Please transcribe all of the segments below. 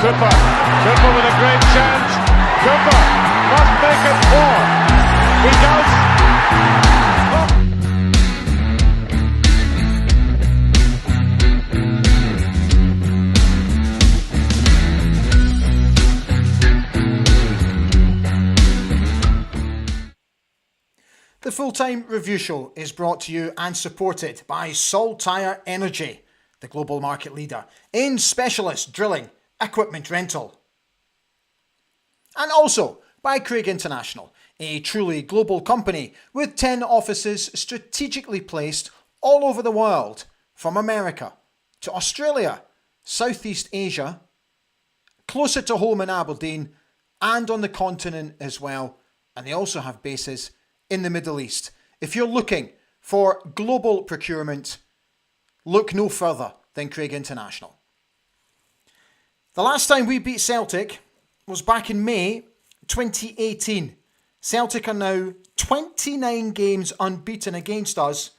Cooper. Cooper with a great chance. Cooper must make it four. He does. The Full-Time Review Show is brought to you and supported by Saltire Energy, the global market leader in specialist drilling equipment rental. And also by Craig International, a truly global company with 10 offices strategically placed all over the world, from America to Australia, Southeast Asia, closer to home in Aberdeen, and on the continent as well. And they also have bases in the Middle East. If you're looking for global procurement, look no further than Craig International. The last time we beat Celtic was back in May 2018. Celtic are now 29 games unbeaten against us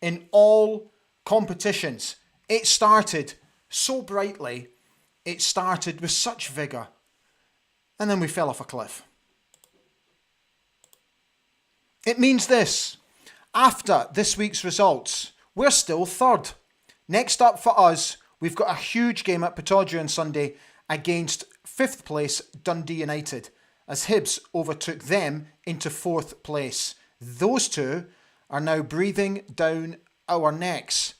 in all competitions. It started so brightly, it started with such vigour, and then we fell off a cliff. It means this: after this week's results, we're still third. Next up for us, we've got a huge game at Pittodrie on Sunday against 5th place Dundee United, as Hibs overtook them into 4th place. Those two are now breathing down our necks.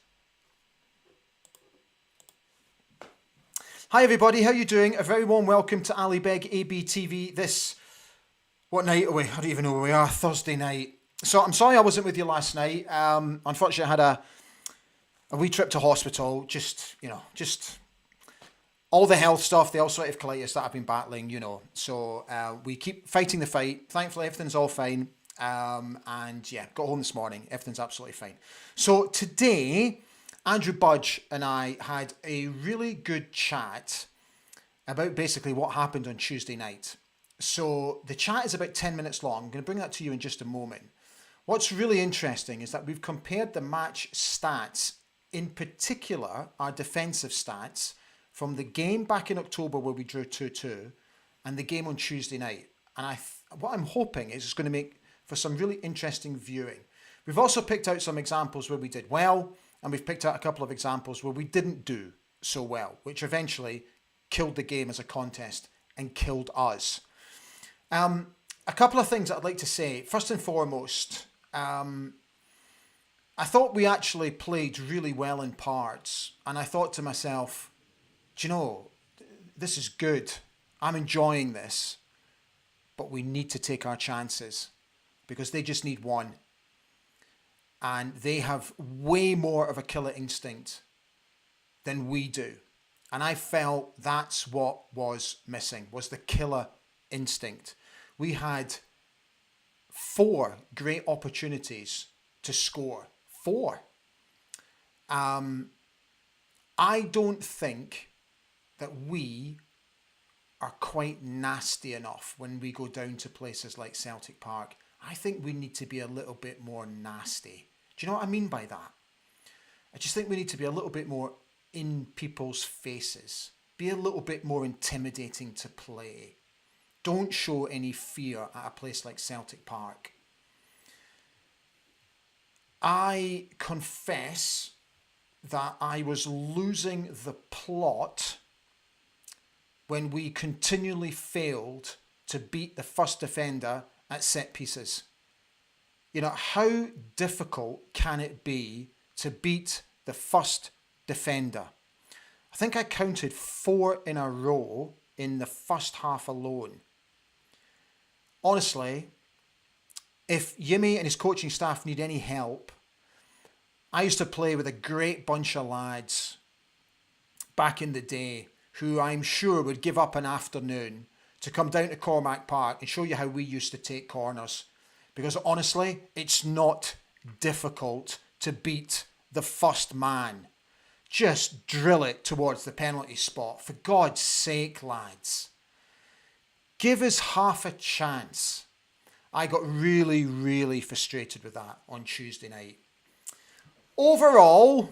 Hi everybody, how are you doing? A very warm welcome to Ali Beg ABTV this... What night are we? I don't even know where we are. Thursday night. So I'm sorry I wasn't with you last night. Unfortunately, I had a wee trip to hospital. Just all the health stuff, the ulcerative colitis that I've been battling, So we keep fighting the fight. Thankfully, everything's all fine. And yeah, got home this morning. Everything's absolutely fine. So today, Andrew Budge and I had a really good chat about basically what happened on Tuesday night. So the chat is about 10 minutes long. I'm going to bring that to you in just a moment. What's really interesting is that we've compared the match stats, in particular our defensive stats, from the game back in October where we drew 2-2 and the game on Tuesday night. And what I'm hoping is it's going to make for some really interesting viewing. We've also picked out some examples where we did well, and we've picked out a couple of examples where we didn't do so well, which eventually killed the game as a contest and killed us. A couple of things I'd like to say. First and foremost, I thought we actually played really well in parts, and I thought to myself, do you know, this is good. I'm enjoying this, but we need to take our chances because they just need one. And they have way more of a killer instinct than we do. And I felt that's what was missing, was the killer instinct. We had 4 great opportunities to score. 4. I don't think that we are quite nasty enough when we go down to places like Celtic Park. I think we need to be a little bit more nasty. Do you know what I mean by that? I just think we need to be a little bit more in people's faces. Be a little bit more intimidating to play. Don't show any fear at a place like Celtic Park. I confess that I was losing the plot when we continually failed to beat the first defender at set pieces. How difficult can it be to beat the first defender? I think I counted 4 in a row in the first half alone. Honestly, if Yimmy and his coaching staff need any help, I used to play with a great bunch of lads back in the day who I'm sure would give up an afternoon to come down to Cormac Park and show you how we used to take corners. Because honestly, it's not difficult to beat the first man. Just drill it towards the penalty spot. For God's sake, lads. Give us half a chance. I got really, really frustrated with that on Tuesday night. Overall,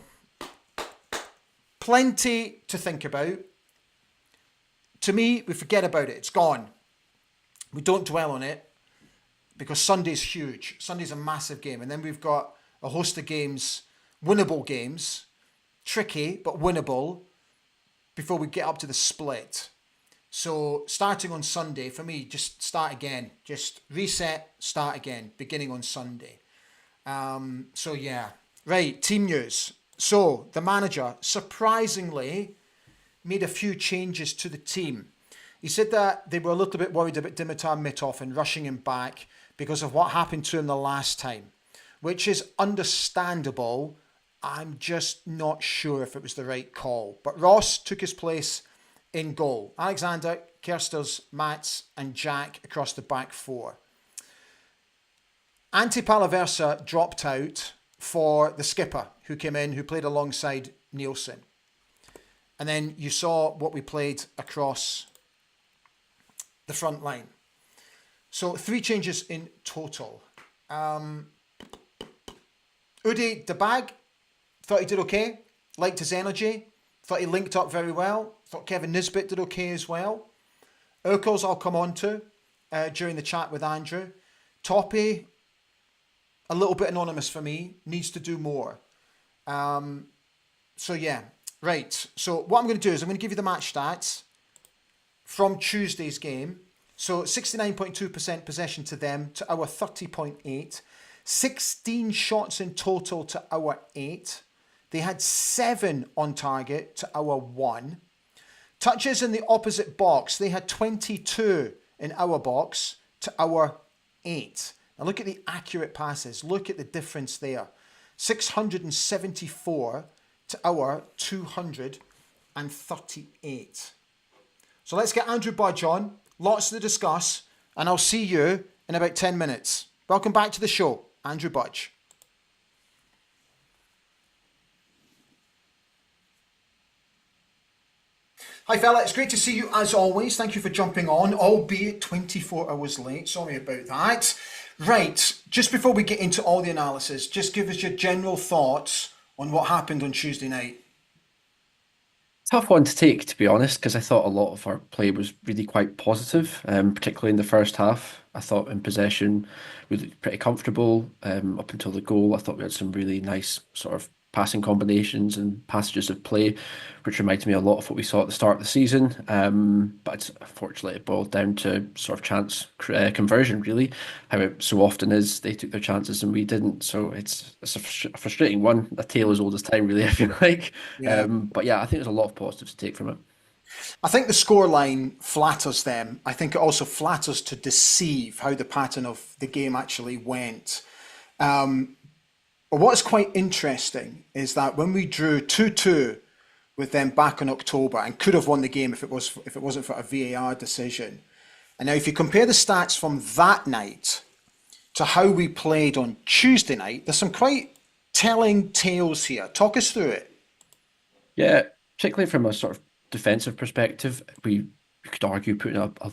plenty to think about. to me, we forget about it. It's gone. We don't dwell on it because Sunday's huge. Sunday's a massive game. And then we've got a host of games, winnable games, tricky but winnable before we get up to the split. So starting on Sunday, for me, just start again. Just reset, start again, beginning on Sunday. So yeah. Right, team news. So the manager surprisingly made a few changes to the team. He said that they were a little bit worried about Dimitar Mitov and rushing him back because of what happened to him the last time, which is understandable. I'm just not sure if it was the right call. But Ross took his place in goal. Alexander, Kersters, Mats and Jack across the back four. Ante Palaversa dropped out for the skipper who came in, who played alongside Nielsen. And then you saw what we played across the front line. So 3 changes in total. Uday Dabag, thought he did okay. Liked his energy. Thought he linked up very well. Thought Kevin Nisbet did okay as well. Urkels I'll come on to during the chat with Andrew. Toppy, a little bit anonymous for me. Needs to do more. So yeah. Right. So what I'm going to do is I'm going to give you the match stats from Tuesday's game. So 69.2% possession to them, to our 30.8. 16 shots in total to our 8. They had 7 on target to our 1. Touches in the opposite box. They had 22 in our box to our 8. Now look at the accurate passes. Look at the difference there. 674 to our 238. So let's get Andrew Budge on. Lots to discuss. And I'll see you in about 10 minutes. Welcome back to the show, Andrew Budge. Hi fella, it's great to see you as always. Thank you for jumping on, albeit 24 hours late. Sorry about that. Right, just before we get into all the analysis, just give us your general thoughts on what happened on Tuesday night. Tough one to take, to be honest, because I thought a lot of our play was really quite positive, particularly in the first half. I thought in possession we looked pretty comfortable up until the goal. I thought we had some really nice sort of passing combinations and passages of play, which reminded me a lot of what we saw at the start of the season. But unfortunately, it boiled down to sort of chance conversion, really. How it so often is, they took their chances and we didn't. So it's a frustrating one, a tale as old as time, really, I feel like. Yeah. But yeah, I think there's a lot of positives to take from it. I think the scoreline flatters them. I think it also flatters to deceive how the pattern of the game actually went. But what's quite interesting is that when we drew 2-2 with them back in October and could have won the game if it wasn't for a VAR decision. And now if you compare the stats from that night to how we played on Tuesday night, there's some quite telling tales here. Talk us through it. Yeah, particularly from a sort of defensive perspective, we could argue putting up a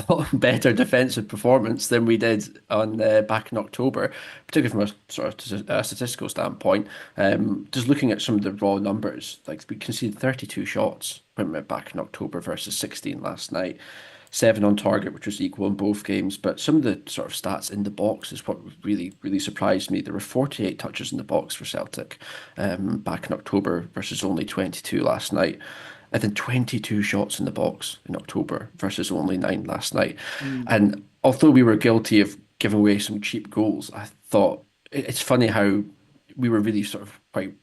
lot better defensive performance than we did on back in October, particularly from a sort of statistical standpoint. Just looking at some of the raw numbers, like we conceded 32 shots when we went back in October versus 16 last night. 7 on target, which was equal in both games. But some of the sort of stats in the box is what really, really surprised me. There were 48 touches in the box for Celtic back in October versus only 22 last night. And then 22 shots in the box in October versus only 9 last night. And although we were guilty of giving away some cheap goals, I thought it's funny how we were really sort of quite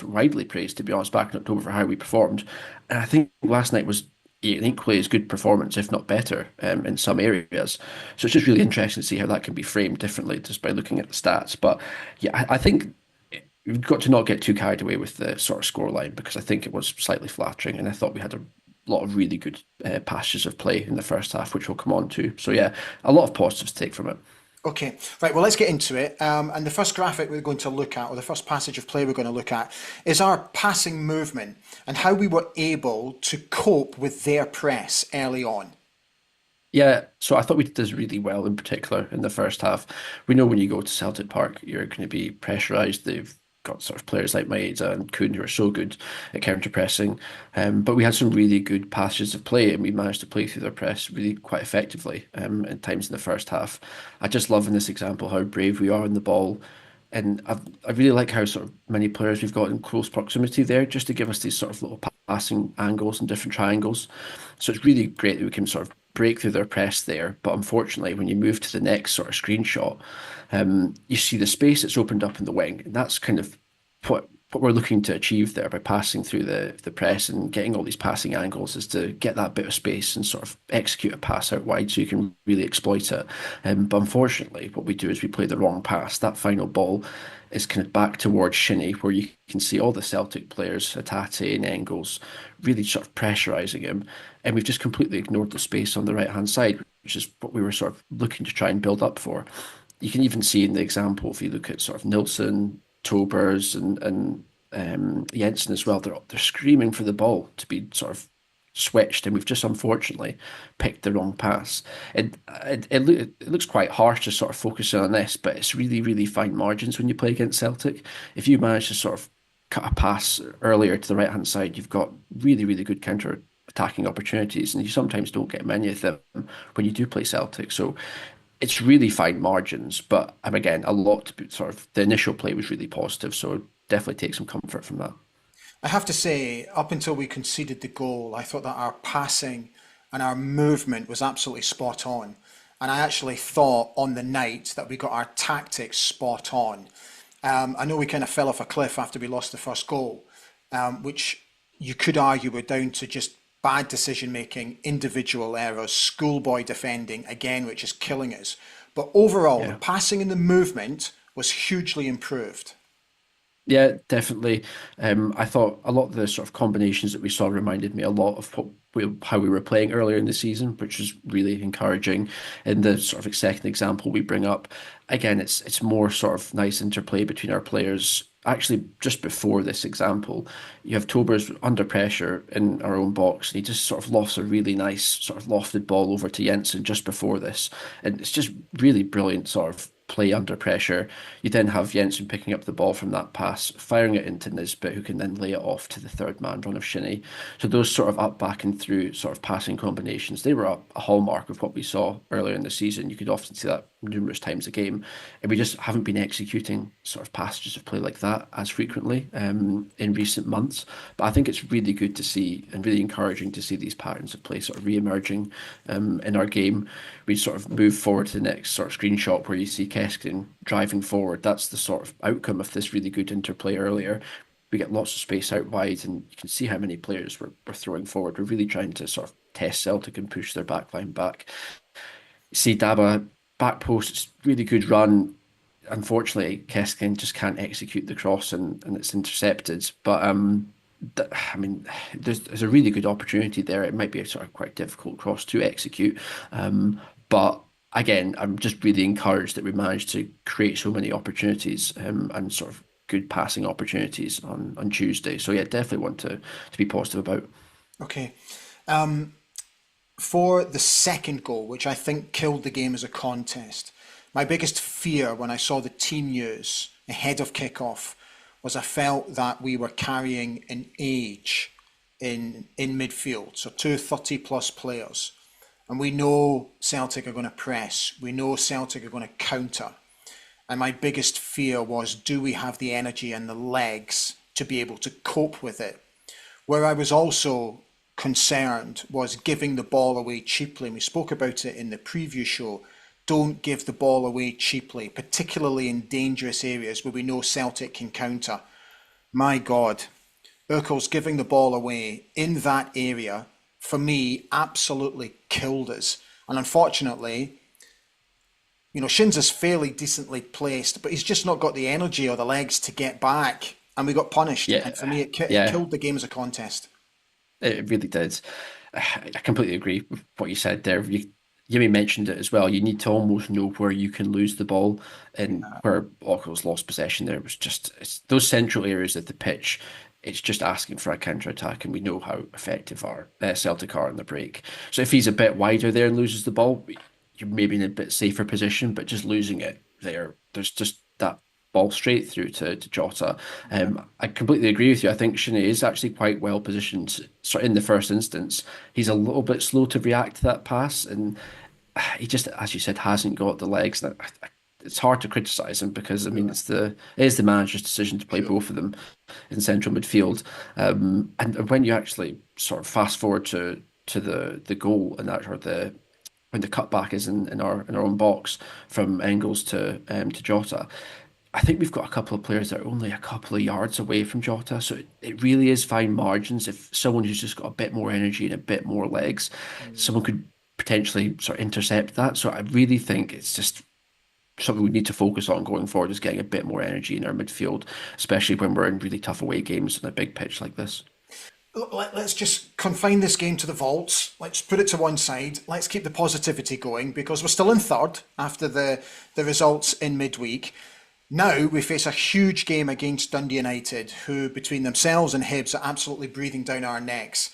widely praised, to be honest, back in October for how we performed. And I think last night was an equally as good performance, if not better, in some areas. So it's just really interesting to see how that can be framed differently just by looking at the stats. But yeah, I think we've got to not get too carried away with the sort of scoreline, because I think it was slightly flattering, and I thought we had a lot of really good passages of play in the first half, which we'll come on to. So yeah, a lot of positives to take from it. Okay, right, well, let's get into it. And the first graphic we're going to look at, or the first passage of play we're going to look at, is our passing movement and how we were able to cope with their press early on. Yeah, so I thought we did this really well, in particular in the first half. We know when you go to Celtic Park, you're going to be pressurised. They've got sort of players like Maeda and Kuhn who are so good at counter pressing. But we had some really good passages of play, and we managed to play through their press really quite effectively at times in the first half. I just love in this example how brave we are on the ball. And I really like how sort of many players we've got in close proximity there, just to give us these sort of little passing angles and different triangles. So it's really great that we can sort of break through their press there. But unfortunately, when you move to the next sort of screenshot, you see the space that's opened up in the wing. And that's kind of what we're looking to achieve there by passing through the press and getting all these passing angles, is to get that bit of space and sort of execute a pass out wide so you can really exploit it. But unfortunately, what we do is we play the wrong pass. That final ball is kind of back towards Shinnie, where you can see all the Celtic players, Hatate and Engels, really sort of pressurising him. And we've just completely ignored the space on the right hand side, which is what we were sort of looking to try and build up for. You can even see in the example, if you look at sort of Nilsson, Tobers and Jensen as well, they're screaming for the ball to be sort of switched, and we've just unfortunately picked the wrong pass. It looks quite harsh to sort of focus on this, but it's really, really fine margins when you play against Celtic. If you manage to sort of cut a pass earlier to the right hand side, you've got really, really good counter attacking opportunities, and you sometimes don't get many of them when you do play Celtic. So it's really fine margins, but again, a lot to be, sort of the initial play was really positive, so definitely take some comfort from that. I have to say, up until we conceded the goal, I thought that our passing and our movement was absolutely spot on. And I actually thought on the night that we got our tactics spot on. I know we kind of fell off a cliff after we lost the first goal, which you could argue were down to just bad decision making, individual errors, schoolboy defending, again, which is killing us. But overall, the Yeah. passing and the movement was hugely improved. Yeah, definitely. I thought a lot of the sort of combinations that we saw reminded me a lot of how we were playing earlier in the season, which was really encouraging. In the sort of second example we bring up, again, it's more sort of nice interplay between our players. Actually, just before this example, you have Tobers under pressure in our own box, and he just sort of lofts a really nice sort of lofted ball over to Jensen just before this, and it's just really brilliant sort of play under pressure. You then have Jensen picking up the ball from that pass, firing it into Nisbet, who can then lay it off to the third man run of Shinnie. So those sort of up, back, and through sort of passing combinations, they were a hallmark of what we saw earlier in the season. You could often see that numerous times a game, and we just haven't been executing sort of passages of play like that as frequently in recent months. But I think it's really good to see and really encouraging to see these patterns of play sort of re-emerging in our game. We sort of move forward to the next sort of screenshot where you see Keskin driving forward. That's the sort of outcome of this really good interplay earlier. We get lots of space out wide, and you can see how many players we're throwing forward. We're really trying to sort of test Celtic and push their backline back. See Daba back post, it's really good run. Unfortunately, Keskin just can't execute the cross, and it's intercepted. But I mean, there's a really good opportunity there. It might be a sort of quite difficult cross to execute, but again, I'm just really encouraged that we managed to create so many opportunities and sort of good passing opportunities on Tuesday. So yeah, definitely want to be positive about. Okay. For the second goal, which I think killed the game as a contest, my biggest fear when I saw the team news ahead of kickoff was I felt that we were carrying an age in midfield. So two 30 plus players. And we know Celtic are going to press. We know Celtic are going to counter. And my biggest fear was, do we have the energy and the legs to be able to cope with it? Where I was also concerned was giving the ball away cheaply. And we spoke about it in the preview show. Don't give the ball away cheaply, particularly in dangerous areas where we know Celtic can counter. My God, Urkel's giving the ball away in that area, for me, absolutely killed us. And unfortunately, you know, Shinza's fairly decently placed, but he's just not got the energy or the legs to get back. And we got punished. Yeah, And for me, it yeah, killed the game as a contest. it really did. I completely agree with what you said there. Yemi mentioned it as well. You need to almost know where you can lose the ball, and where Ockel's lost possession there was just those central areas of the pitch. It's just asking for a counter attack, and we know how effective our Celtic are in the break. So if he's a bit wider there and loses the ball, you're maybe in a bit safer position, but just losing it there, there's just that ball straight through to Jota. I completely agree with you. I think Shinnie is actually quite well positioned. Sort of in the first instance, he's a little bit slow to react to that pass, and he just, as you said, hasn't got the legs. That it's hard to criticise him because I mean it is the manager's decision to play both of them in central midfield. And when you actually sort of fast forward to the goal and that, or the when the cutback is in our own box from Engels to Jota, I think we've got a couple of players that are only a couple of yards away from Jota, so it really is fine margins. If someone who's just got a bit more energy and a bit more legs, someone could potentially sort of intercept that. So I really think it's just something we need to focus on going forward, is getting a bit more energy in our midfield, especially when we're in really tough away games on a big pitch like this. Let's just confine this game to the vaults. Let's put it to one side. Let's keep the positivity going because we're still in third after the results in midweek. Now we face a huge game against Dundee United, who between themselves and Hibs are absolutely breathing down our necks.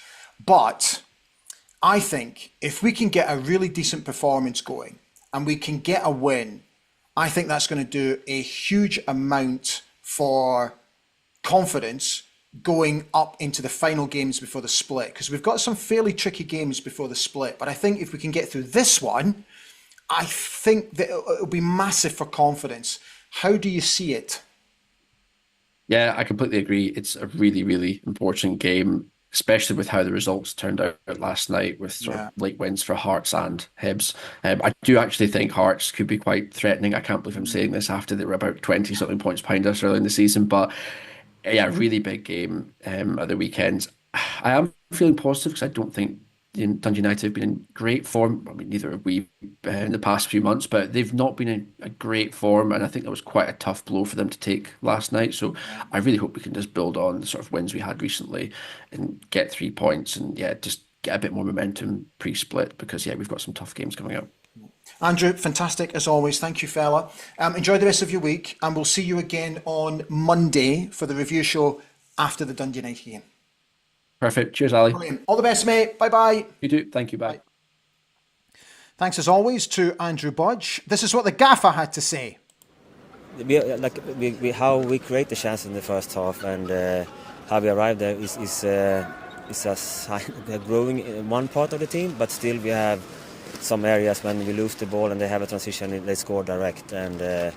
But I think if we can get a really decent performance going and we can get a win, I think that's going to do a huge amount for confidence going up into the final games before the split, because we've got some fairly tricky games before the split. But I think if we can get through this one, I think that it'll be massive for confidence. How do you see it? Yeah, I completely agree. It's a really, really important game, especially with how the results turned out last night with sort of late wins for Hearts and Hibs. I do actually think Hearts could be quite threatening. I can't believe I'm saying this after they were about 20 something points behind us early in the season, but yeah, really big game at the weekend. I am feeling positive because I don't think Dundee United have been in great form. I mean, neither have we in the past few months, but they've not been in a great form, and I think that was quite a tough blow for them to take last night. So I really hope we can just build on the sort of wins we had recently and get 3 points, and yeah, just get a bit more momentum pre-split because yeah, we've got some tough games coming up. Andrew, fantastic as always. Thank you, fella. Enjoy the rest of your week, and we'll see you again on Monday for the review show after the Dundee United game. Perfect. Cheers, Ali. Brilliant. All the best, mate. Bye-bye. You too. Thank you. Bye. Thanks as always to Andrew Budge. This is what the gaffer had to say. How we create the chance in the first half and how we arrive there is a sign. We are growing in one part of the team, but still we have some areas when we lose the ball and they have a transition, they score direct, and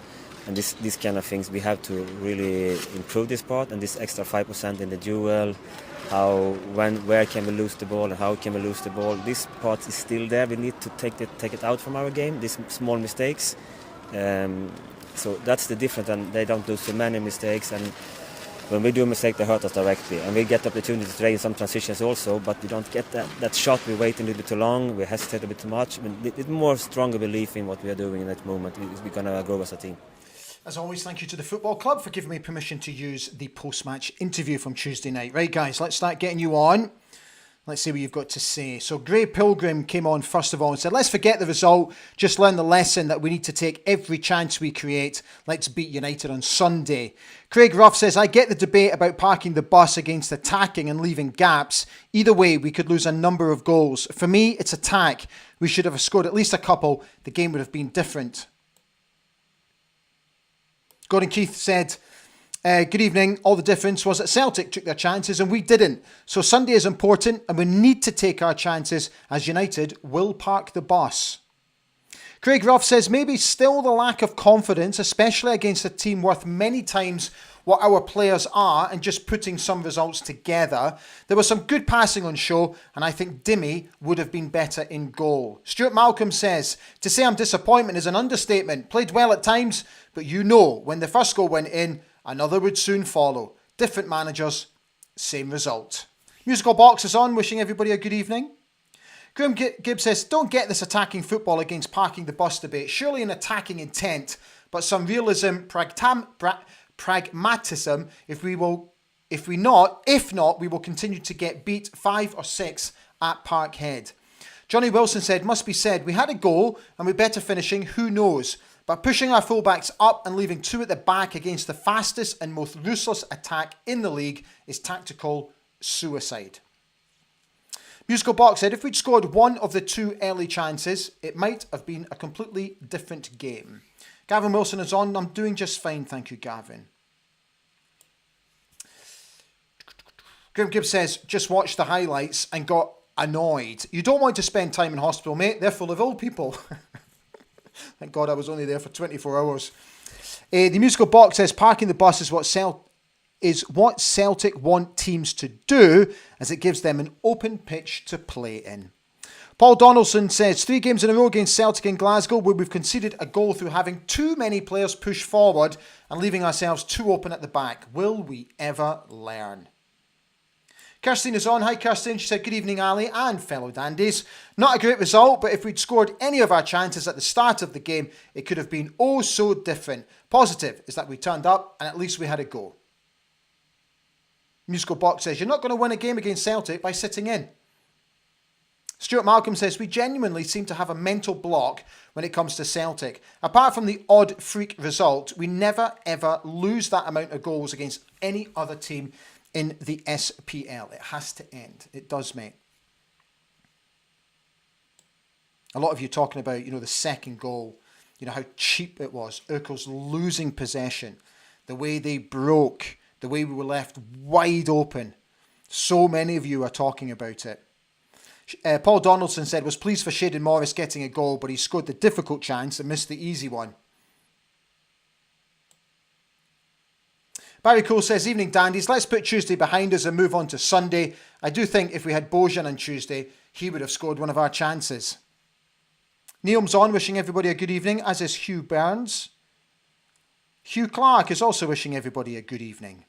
these kind of things we have to really improve this part, and this extra 5% in the duel. Where can we lose the ball and how can we lose the ball? This part is still there. We need to take it out from our game. These small mistakes. So that's the difference, and they don't do so many mistakes. And when we do a mistake, they hurt us directly. And we get the opportunity to trade in some transitions also, but we don't get that shot. We wait a little bit too long. We hesitate a bit too much. I mean, it's more stronger belief in what we are doing in that moment. We're going to grow as a team. As always, thank you to the Football Club for giving me permission to use the post-match interview from Tuesday night. Right, guys, let's start getting you on. Let's see what you've got to say. So Gray Pilgrim came on first of all and said, let's forget the result, just learn the lesson that we need to take every chance we create. Let's beat United on Sunday. Craig Ruff says, I get the debate about parking the bus against attacking and leaving gaps. Either way, we could lose a number of goals. For me, it's attack. We should have scored at least a couple. The game would have been different. Gordon Keith said, good evening. All the difference was that Celtic took their chances and we didn't. So Sunday is important and we need to take our chances as United will park the bus. Craig Ruff says, maybe still the lack of confidence, especially against a team worth many times what our players are, and just putting some results together. There was some good passing on show, and I think Dimmy would have been better in goal. Stuart Malcolm says, to say I'm disappointed is an understatement. Played well at times, but you know when the first goal went in, another would soon follow. Different managers, same result. Musical Box is on, wishing everybody a good evening. Graham Gibbs says, don't get this attacking football against parking the bus debate. Surely an attacking intent, but some realism, pragmatism. If not, we will continue to get beat 5 or 6 at Parkhead. Johnny Wilson said, must be said, we had a goal and we're better finishing, who knows? But pushing our fullbacks up and leaving 2 at the back against the fastest and most ruthless attack in the league is tactical suicide. Musical Box said, if we'd scored one of the 2 early chances, it might have been a completely different game. Gavin Wilson is on. I'm doing just fine, thank you, Gavin. Graham Gibbs says, just watched the highlights and got annoyed. You don't want to spend time in hospital, mate. They're full of old people. Thank God I was only there for 24 hours. The musical box says, parking the bus is what Celtic want teams to do, as it gives them an open pitch to play in. Paul Donaldson says, 3 games in a row against Celtic in Glasgow where we've conceded a goal through having too many players push forward and leaving ourselves too open at the back. Will we ever learn? Kirsten is on. Hi, Kirsten. She said, good evening, Ali and fellow dandies. Not a great result, but if we'd scored any of our chances at the start of the game, it could have been oh so different. Positive is that we turned up and at least we had a go. Musical Box says, you're not going to win a game against Celtic by sitting in. Stuart Malcolm says, we genuinely seem to have a mental block when it comes to Celtic. Apart from the odd freak result, we never ever lose that amount of goals against any other team in the SPL. It has to end. It does, mate. A lot of you talking about, the second goal, how cheap it was. Urkel's losing possession, the way they broke, the way we were left wide open. So many of you are talking about it. Paul Donaldson said, was pleased for Shayden Morris getting a goal, but he scored the difficult chance and missed the easy one. Barry Cole says, evening dandies, let's put Tuesday behind us and move on to Sunday. I do think if we had Bojan on Tuesday, he would have scored one of our chances. Neil's on, wishing everybody a good evening, as is Hugh Burns. Hugh Clark is also wishing everybody a good evening.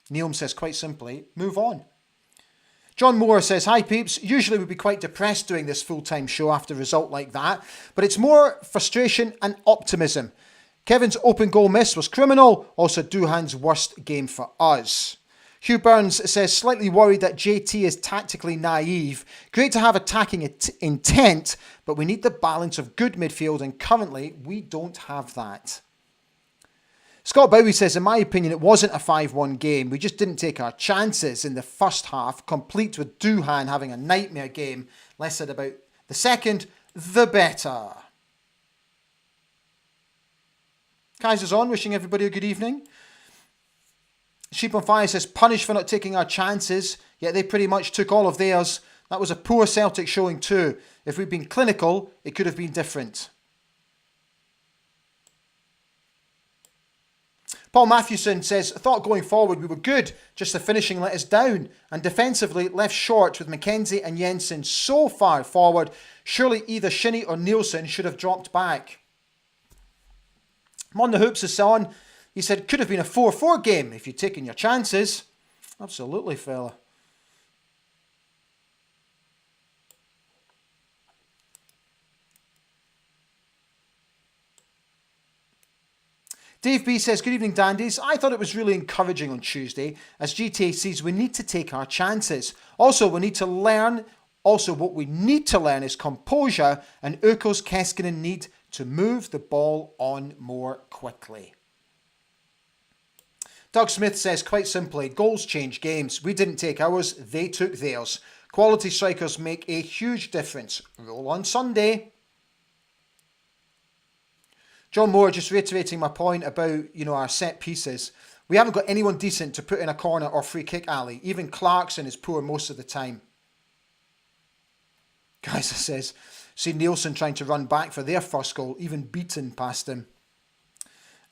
Neil says, quite simply, move on. John Moore says, hi peeps, usually we'd be quite depressed doing this full-time show after a result like that, but it's more frustration and optimism. Kevin's open goal miss was criminal, also Duhan's worst game for us. Hugh Burns says, slightly worried that JT is tactically naive. Great to have attacking intent, but we need the balance of good midfield, and currently we don't have that. Scott Bowie says, in my opinion, it wasn't a 5-1 game. We just didn't take our chances in the first half, complete with Duhan having a nightmare game. Less said about the second, the better. Kaiser's on, wishing everybody a good evening. Sheep on Fire says, punished for not taking our chances, yet they pretty much took all of theirs. That was a poor Celtic showing too. If we'd been clinical, it could have been different. Paul Mathewson says, thought going forward we were good, just the finishing let us down. And defensively left short with McKenzie and Jensen so far forward. Surely either Shinnie or Nielsen should have dropped back. On the Hoops is on. He said, could have been a 4-4 game if you'd taken your chances. Absolutely, fella. Dave B says, good evening, dandies. I thought it was really encouraging on Tuesday, as GTA sees we need to take our chances. Also, we need to learn. Also, what we need to learn is composure, and Ukos Keskinen need to move the ball on more quickly. Doug Smith says, quite simply, goals change games. We didn't take ours, they took theirs. Quality strikers make a huge difference. Roll on Sunday. John Moore just reiterating my point about, our set pieces. We haven't got anyone decent to put in a corner or free kick alley. Even Clarkson is poor most of the time. Kaiser says, see Nielsen trying to run back for their first goal, even beaten past him.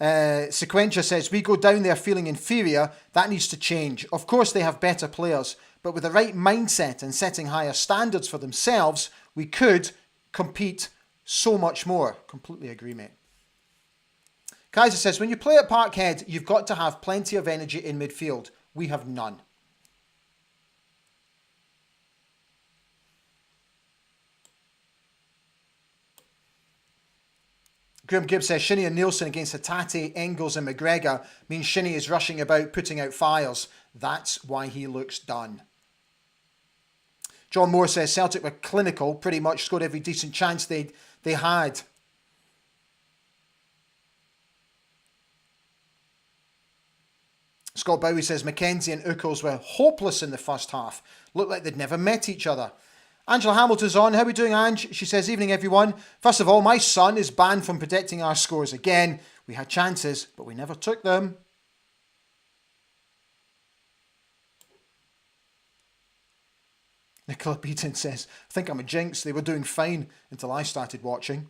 Sequentia says, we go down there feeling inferior. That needs to change. Of course they have better players, but with the right mindset and setting higher standards for themselves, we could compete so much more. Completely agree, mate. Kaiser says, when you play at Parkhead, you've got to have plenty of energy in midfield. We have none. Graham Gibbs says, Shinnie and Nielsen against Hatate, Engels and McGregor means Shinnie is rushing about putting out fires. That's why he looks done. John Moore says, Celtic were clinical, pretty much scored every decent chance they had. Scott Bowie says, McKenzie and Ukos were hopeless in the first half. Looked like they'd never met each other. Angela Hamilton's on. How are we doing, Ange? She says, evening, everyone. First of all, my son is banned from predicting our scores again. We had chances, but we never took them. Nicola Beaton says, I think I'm a jinx. They were doing fine until I started watching.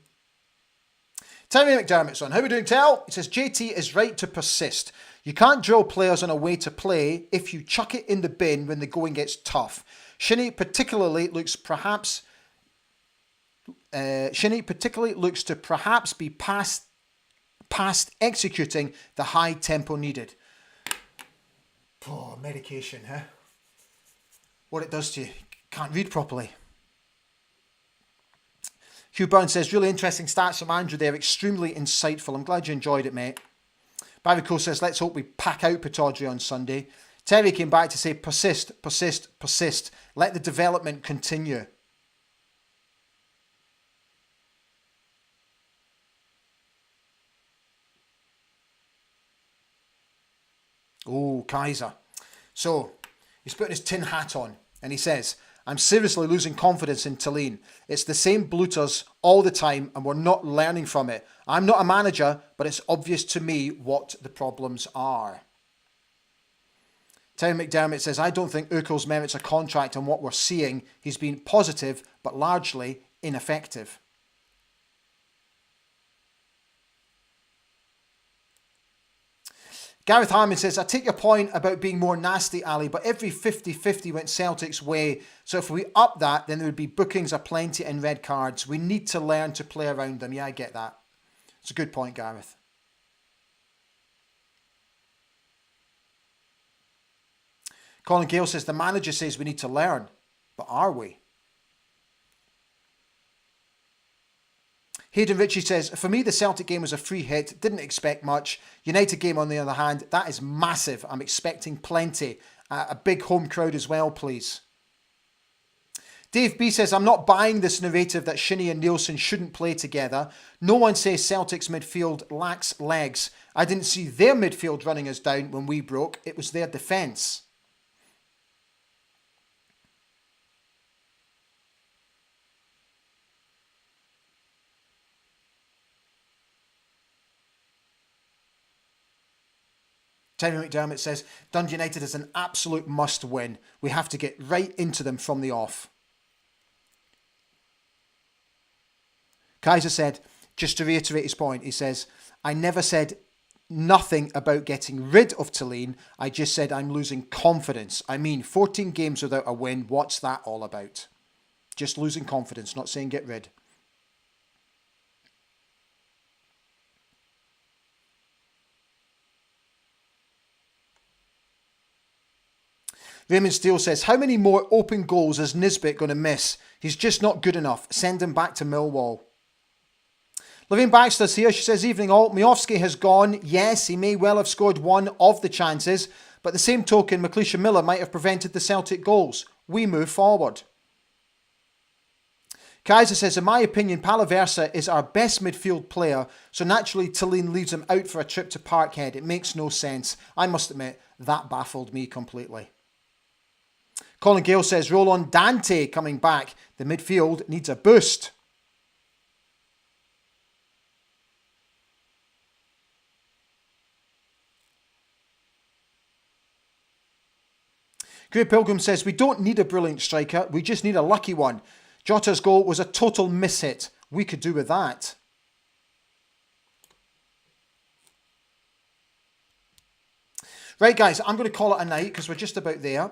Terry McDermott's on. How are we doing, Tel? He says, JT is right to persist. You can't drill players on a way to play if you chuck it in the bin when the going gets tough. Shinnie particularly looks to perhaps be past executing the high tempo needed. Oh, medication, huh? What it does to you. Can't read properly. Hugh Burns says, really interesting stats from Andrew there. Extremely insightful. I'm glad you enjoyed it, mate. Barry Cole says, let's hope we pack out Pittodrie on Sunday. Terry came back to say, persist, persist, persist. Let the development continue. Oh, Kaiser. So, he's putting his tin hat on and he says, I'm seriously losing confidence in Tallinn. It's the same blooters all the time and we're not learning from it. I'm not a manager, but it's obvious to me what the problems are. Terry McDermott says, I don't think Uckel's merits a contract on what we're seeing. He's been positive, but largely ineffective. Gareth Harmon says, I take your point about being more nasty, Ali, but every 50-50 went Celtic's way. So if we up that, then there would be bookings aplenty and red cards. We need to learn to play around them. Yeah, I get that. It's a good point, Gareth. Colin Gale says, the manager says we need to learn. But are we? Hayden Ritchie says, for me, the Celtic game was a free hit. Didn't expect much. United game, on the other hand, that is massive. I'm expecting plenty. A big home crowd as well, please. Dave B says, I'm not buying this narrative that Shinnie and Nielsen shouldn't play together. No one says Celtic's midfield lacks legs. I didn't see their midfield running us down when we broke. It was their defence. Terry McDermott says, Dundee United is an absolute must win. We have to get right into them from the off. Kaiser said, just to reiterate his point, he says, I never said nothing about getting rid of Tallinn. I just said I'm losing confidence. I mean, 14 games without a win. What's that all about? Just losing confidence, not saying get rid. Raymond Steele says, how many more open goals is Nisbet going to miss? He's just not good enough. Send him back to Millwall. Lorraine Baxter's here. She says, evening all. Miofsky has gone. Yes, he may well have scored one of the chances, but the same token, McLeish Miller might have prevented the Celtic goals. We move forward. Kaiser says, in my opinion, Palaversa is our best midfield player, so naturally Tallinn leaves him out for a trip to Parkhead. It makes no sense. I must admit, that baffled me completely. Colin Gale says, roll on Dante coming back. The midfield needs a boost. Grey Pilgrim says, we don't need a brilliant striker. We just need a lucky one. Jota's goal was a total miss-hit. We could do with that. Right, guys, I'm going to call it a night because we're just about there.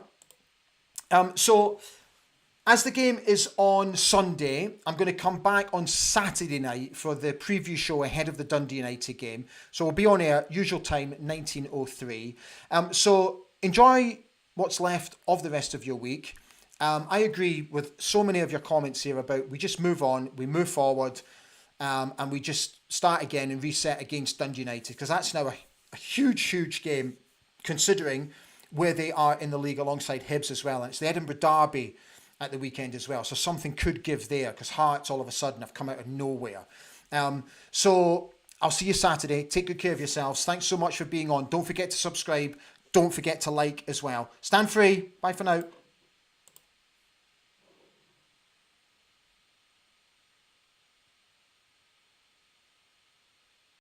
So, as the game is on Sunday, I'm going to come back on Saturday night for the preview show ahead of the Dundee United game. So we'll be on air, usual time, 19:03. So enjoy what's left of the rest of your week. I agree with so many of your comments here about we just move on, we move forward, and we just start again and reset against Dundee United, because that's now a huge, huge game, considering where they are in the league alongside Hibs as well. And it's the Edinburgh Derby at the weekend as well. So something could give there, because Hearts all of a sudden have come out of nowhere. So I'll see you Saturday. Take good care of yourselves. Thanks so much for being on. Don't forget to subscribe. Don't forget to like as well. Stand free. Bye for now.